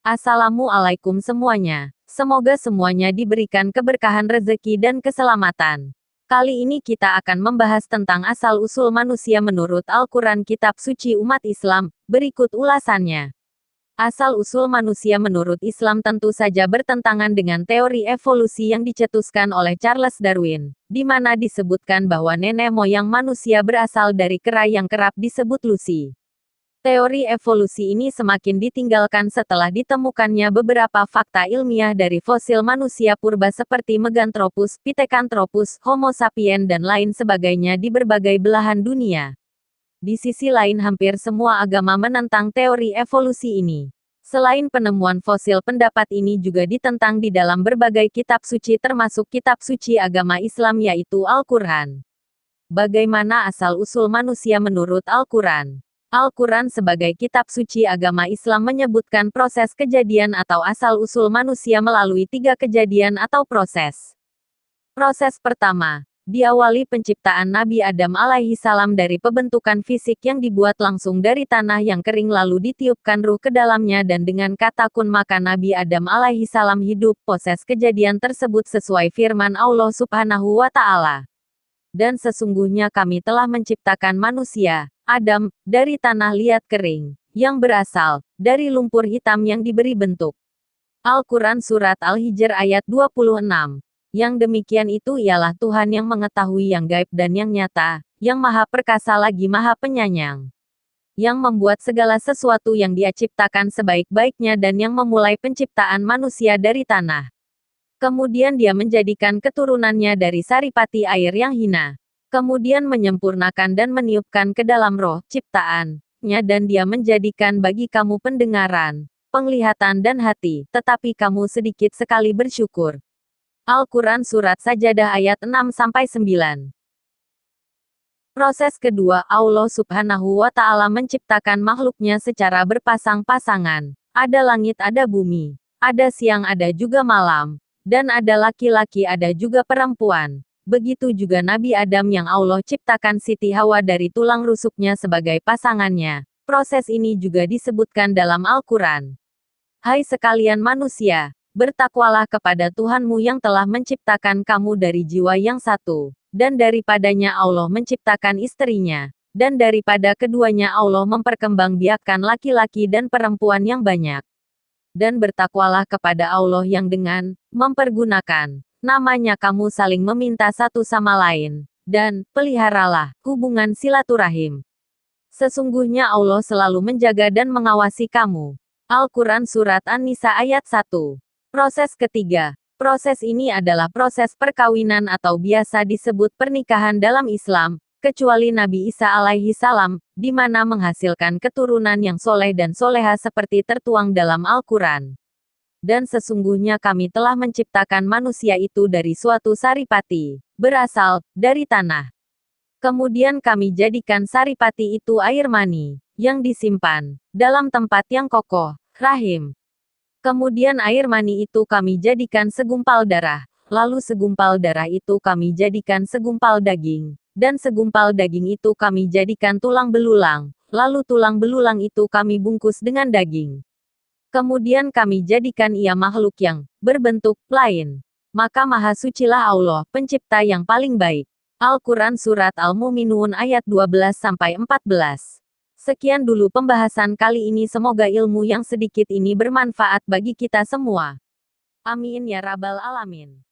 Assalamualaikum semuanya. Semoga semuanya diberikan keberkahan rezeki dan keselamatan. Kali ini kita akan membahas tentang asal-usul manusia menurut Al-Quran Kitab Suci Umat Islam. Berikut ulasannya. Asal-usul manusia menurut Islam tentu saja bertentangan dengan teori evolusi yang dicetuskan oleh Charles Darwin, di mana disebutkan bahwa nenek moyang manusia berasal dari kera yang kerap disebut Lucy. Teori evolusi ini semakin ditinggalkan setelah ditemukannya beberapa fakta ilmiah dari fosil manusia purba seperti Meganthropus, Pithecanthropus, Homo sapiens dan lain sebagainya di berbagai belahan dunia. Di sisi lain hampir semua agama menentang teori evolusi ini. Selain penemuan fosil, pendapat ini juga ditentang di dalam berbagai kitab suci termasuk kitab suci agama Islam yaitu Al-Quran. Bagaimana asal-usul manusia menurut Al-Quran? Al-Quran sebagai kitab suci agama Islam menyebutkan proses kejadian atau asal-usul manusia melalui 3 kejadian atau proses. Proses pertama, diawali penciptaan Nabi Adam alaihi salam dari pembentukan fisik yang dibuat langsung dari tanah yang kering lalu ditiupkan ruh ke dalamnya dan dengan kata kun maka Nabi Adam alaihi salam hidup. Proses kejadian tersebut sesuai firman Allah Subhanahu wa Ta'ala. Dan sesungguhnya kami telah menciptakan manusia, Adam, dari tanah liat kering, yang berasal dari lumpur hitam yang diberi bentuk. Al-Quran Surat Al-Hijr ayat 26. Yang demikian itu ialah Tuhan yang mengetahui yang gaib dan yang nyata, yang maha perkasa lagi maha penyayang. Yang membuat segala sesuatu yang Dia ciptakan sebaik-baiknya dan yang memulai penciptaan manusia dari tanah. Kemudian Dia menjadikan keturunannya dari saripati air yang hina. Kemudian menyempurnakan dan meniupkan ke dalam roh ciptaannya dan Dia menjadikan bagi kamu pendengaran, penglihatan dan hati, tetapi kamu sedikit sekali bersyukur. Al-Quran Surat Sajadah ayat 6-9. Proses kedua, Allah Subhanahu wa Ta'ala menciptakan makhluknya secara berpasang-pasangan. Ada langit, ada bumi, ada siang, ada juga malam, dan ada laki-laki, ada juga perempuan. Begitu juga Nabi Adam yang Allah ciptakan Siti Hawa dari tulang rusuknya sebagai pasangannya. Proses ini juga disebutkan dalam Al-Quran. Hai sekalian manusia, bertakwalah kepada Tuhanmu yang telah menciptakan kamu dari jiwa yang satu, dan daripadanya Allah menciptakan istrinya, dan daripada keduanya Allah memperkembangbiakkan laki-laki dan perempuan yang banyak. Dan bertakwalah kepada Allah yang dengan mempergunakan namanya kamu saling meminta satu sama lain, dan peliharalah hubungan silaturahim. Sesungguhnya Allah selalu menjaga dan mengawasi kamu. Al-Quran Surat An-Nisa ayat 1. Proses ketiga. Proses ini adalah proses perkawinan atau biasa disebut pernikahan dalam Islam, kecuali Nabi Isa alaihi salam, di mana menghasilkan keturunan yang soleh dan soleha seperti tertuang dalam Al-Quran. Dan sesungguhnya kami telah menciptakan manusia itu dari suatu saripati, berasal dari tanah. Kemudian kami jadikan saripati itu air mani, yang disimpan dalam tempat yang kokoh, rahim. Kemudian air mani itu kami jadikan segumpal darah, lalu segumpal darah itu kami jadikan segumpal daging, dan segumpal daging itu kami jadikan tulang belulang, lalu tulang belulang itu kami bungkus dengan daging. Kemudian kami jadikan ia makhluk yang berbentuk lain. Maka maha sucilah Allah, pencipta yang paling baik. Al-Quran Surat Al-Mu'minun ayat 12-14. Sekian dulu pembahasan kali ini, semoga ilmu yang sedikit ini bermanfaat bagi kita semua. Amin ya rabbal alamin.